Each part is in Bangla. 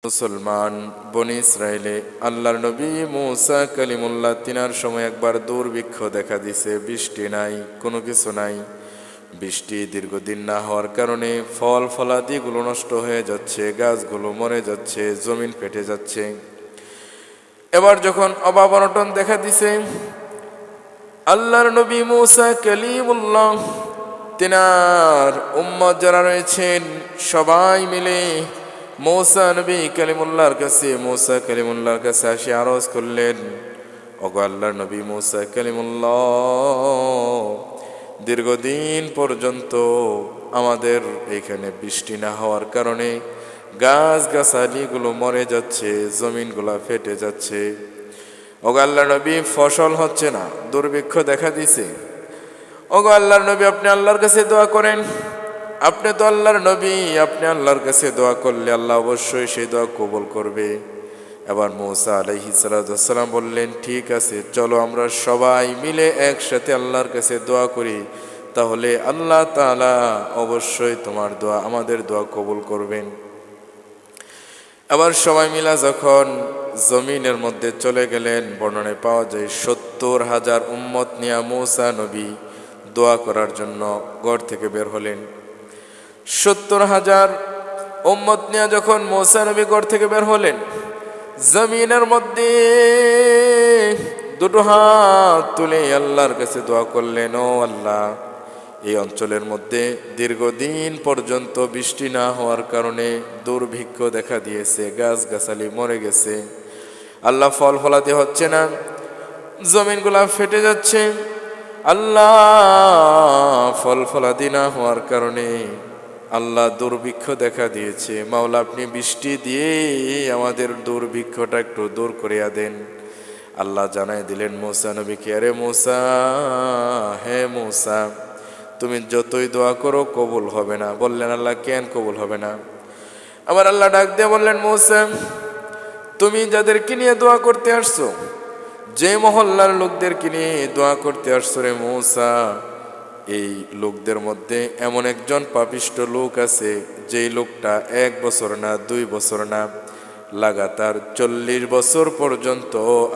মুসলমান বনি ইসরায়েলে আল্লাহর নবী মুসা কালিমুল্লাহ তিনার সময় একবার দুর্ভিক্ষ দেখা দিছে। বৃষ্টি নাই, কোনো কিছু নাই। বৃষ্টি দীর্ঘদিন না হওয়ার কারণে ফল ফলাদিগুলো নষ্ট হয়ে যাচ্ছে, গাছগুলো মরে যাচ্ছে, জমিন ফেটে যাচ্ছে। এবার যখন অভাব অনটন দেখা দিছে, আল্লাহর নবী মুসা কালিমুল্লাহ তিনার উম্মত যারা রয়েছেন সবাই মিলে মুসা কালিমুল্লাহর কাছে আসি আরজ করলেন, ওগো আল্লাহর নবী মুসা কালিমুল্লাহ, দীর্ঘদিন পর্যন্ত আমাদের এখানে বৃষ্টি না হওয়ার কারণে গাছ গাছালিগুলো মরে যাচ্ছে, জমিনগুলা ফেটে যাচ্ছে। ওগো আল্লাহর নবী, ফসল হচ্ছে না, দুর্ভিক্ষ দেখা দিছে। ওগো আল্লাহর নবী, আপনি আল্লাহর কাছে দোয়া করেন। আপনি তো আল্লাহর নবী, আপনি আল্লাহর কাছে দোয়া করলে আল্লাহ অবশ্যই সেই দোয়া কবুল করবে। এবার মুসা আলাইহিস সালাম বললেন, ঠিক আছে, চলো আমরা সবাই মিলে একসাথে আল্লাহর কাছে দোয়া করি, তাহলে আল্লাহ তাআলা অবশ্যই তোমার দোয়া, আমাদের দোয়া কবুল করবেন। আবার সবাই মিলা যখন জমিনের মধ্যে চলে গেলেন, বর্ণনায় পাওয়া যায় 70,000 উম্মত নিয়ে মুসা নবী দোয়া করার জন্য ঘর থেকে বের হলেন। 70,000 উম্মত নিয়ে যখন মুসা নবী ঘর থেকে বের হলেন, জমিনের মধ্যে দুটো হাত তুলে আল্লাহর কাছে দোয়া করলেন, ও আল্লাহ, এই অঞ্চলের মধ্যে দীর্ঘদিন পর্যন্ত বৃষ্টি না হওয়ার কারণে দুর্ভিক্ষ দেখা দিয়েছে, গাছ গাছালি মরে গেছে, আল্লাহ ফল ফলাতে হচ্ছে না, জমিনগুলা ফেটে যাচ্ছে। আল্লাহ, ফল ফলাদি না হওয়ার কারণে আল্লাহ দুর্ভিক্ষ দেখা দিয়েছে। মাওলা, আপনি বৃষ্টি দিয়ে আমাদের দুর্ভিক্ষটা একটু দূর করিয়া দেন। আল্লাহ জানাই দিলেন মুসা নবীকে, আরে মুসা, হে মুসা, তুমি যতই দোয়া করো কবুল হবে না। বললেন, আল্লাহ, কেন কবুল হবে না? আবার আল্লাহ ডাক দিয়ে বললেন, মুসা, তুমি যাদেরকে নিয়ে দোয়া করতে আসছো, যে মহল্লার লোকদেরকে নিয়ে দোয়া করতে আসছো রে মুসা, এই লোকদের মধ্যে এমন একজন পাপিষ্ট লোক আছে, যেই লোকটা 1 বছর না 2 বছর না লাগাতার 40 বছর পর্যন্ত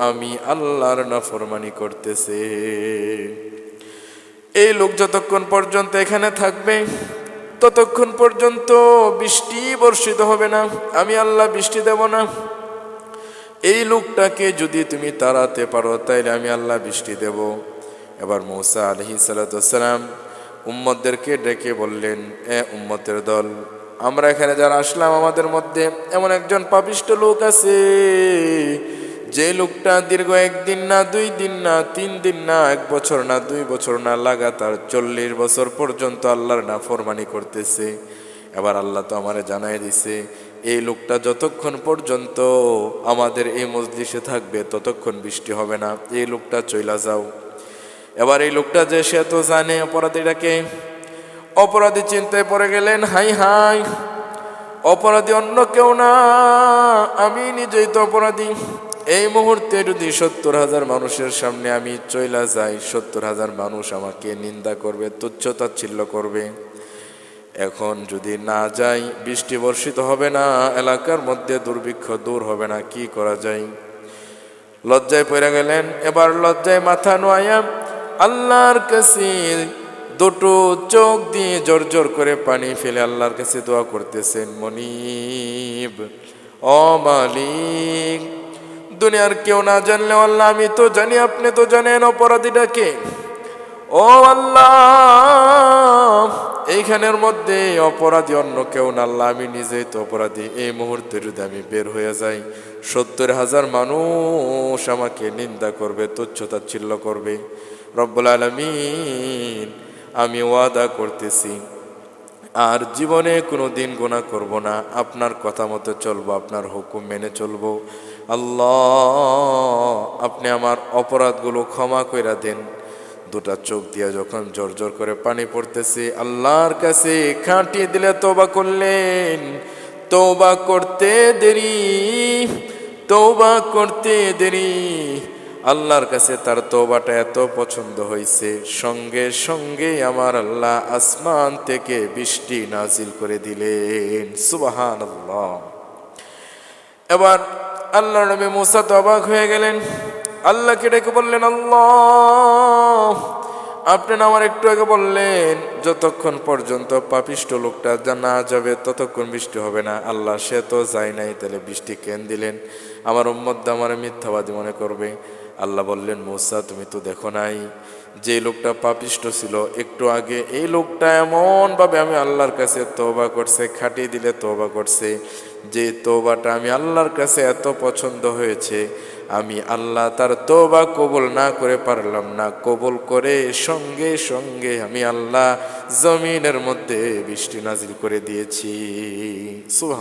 আমি আল্লাহর নাফরমানি করতেছে। এই লোক যতক্ষণ পর্যন্ত এখানে থাকবে ততক্ষণ পর্যন্ত বৃষ্টি বর্ষিত হবে না, আমি আল্লাহ বৃষ্টি দেব না। এই লোকটাকে যদি তুমি তাড়াতে পারো তাইলে আমি আল্লাহ বৃষ্টি দেব। এবার মুসা আলাইহিস সালাম উম্মতদেরকে ডেকে বললেন, এ উম্মতের দল, আমরা এখানে যারা আসলাম, আমাদের মধ্যে এমন একজন পাপিষ্ট লোক আছে, যে লোকটা দীর্ঘ 1 দিন না 2 দিন না 3 দিন না 1 বছর না 2 বছর না লাগাতার 40 বছর পর্যন্ত আল্লাহর নাফরমানি করতেছে। এবার আল্লাহ তো আমারে জানাই দিছে, এই লোকটা যতক্ষণ পর্যন্ত আমাদের এই মজলিসে থাকবে ততক্ষণ বৃষ্টি হবে না, এই লোকটা চইলা যাও। এবার এই লোকটা যে, সে তো জানে অপরাধীটাকে, অপরাধী চিন্তায় পড়ে গেলেন, হাই হাই, অপরাধী অন্য কেউ না, আমি নিজেই তো অপরাধী। এই মুহূর্তে যদি 70,000 মানুষের সামনে আমি চইলা যাই, 70,000 মানুষ আমাকে নিন্দা করবে, তুচ্ছ-তাচ্ছিল্য করবে। এখন যদি না যাই, বৃষ্টি বর্ষিত হবে না, এলাকার মধ্যে দুর্ভিক্ষ দূর হবে না, কি করা যায়? লজ্জায় পড়ে গেলেন। এবার লজ্জায় মাথা নোয়াইয়া আল্লাহর কাছে দুটো চোখ দিয়ে জোর জোর করে পানি ফেলে আল্লাহর কাছে দোয়া করতেছেন, মনিব, ও মালিক, দুনিয়ার কেউ না জানলে আল্লাহ আমি তো জানি, আপনি তো জানেন অপরাধীটাকে। ও আল্লাহ, এইখানের মধ্যে অপরাধী অন্য কেউ না, আল্লাহ আমি নিজেই তো অপরাধী। এই মুহূর্তে যদি আমি বের হয়ে যাই, 70,000 মানুষ আমাকে নিন্দা করবে, তুচ্ছ-তাচ্ছিল্য করবে। রব্বুল আলামিন, আমি ওয়াদা করতেছি আর জীবনে কোনো দিন গুনাহ করব না, আপনার কথা মতো চলবো, আপনার হুকুম মেনে চলবো। আল্লাহ, আপনি আমার অপরাধগুলো ক্ষমা কইরা দেন। দুটা চোখ দিয়ে যখন জোর জোর করে পানি পড়তেছে, আল্লাহর কাছে খাটিয়ে দিলে তওবা করলেন। তওবা করতে দেরি, আল্লাহর কাছে তার তওবাটা এত পছন্দ হয়েছে, সঙ্গে সঙ্গে আমার আল্লাহ আসমান থেকে বৃষ্টি নাজিল করে দিলেন। সুবহানাল্লাহ। এবার আল্লাহর নবী মুসা তো অবাক হয়ে গেলেন, আল্লাহকে ডেকে বললেন, আল্লাহ, আপনি না আমার একটু আগে বললেন যতক্ষণ পর্যন্ত পাপিষ্ট লোকটা না যাবে ততক্ষণ বৃষ্টি হবে না। আল্লাহ, সে তো যায় নাই, তাহলে বৃষ্টি কেন দিলেন? আমার উম্মত আমার মিথ্যাবাদী মনে করবে। আল্লাহ বললেন, মুসা, তুমি তো দেখো নাই যে লোকটা পাপিষ্ট ছিল একটু আগে, এই লোকটা এমন ভাবে আমি আল্লাহর কাছে তওবা করছে, খাটিয়ে দিলে তওবা করছে, যে তওবাটা আমি আল্লাহর কাছে এত পছন্দ হয়েছে, আমি আল্লাহ তার তওবা কবুল না করে পারলাম না, কবুল করে সঙ্গে সঙ্গে আমি আল্লাহ জমিনের মধ্যে বৃষ্টি নাজিল করে দিয়েছি। সুবহান।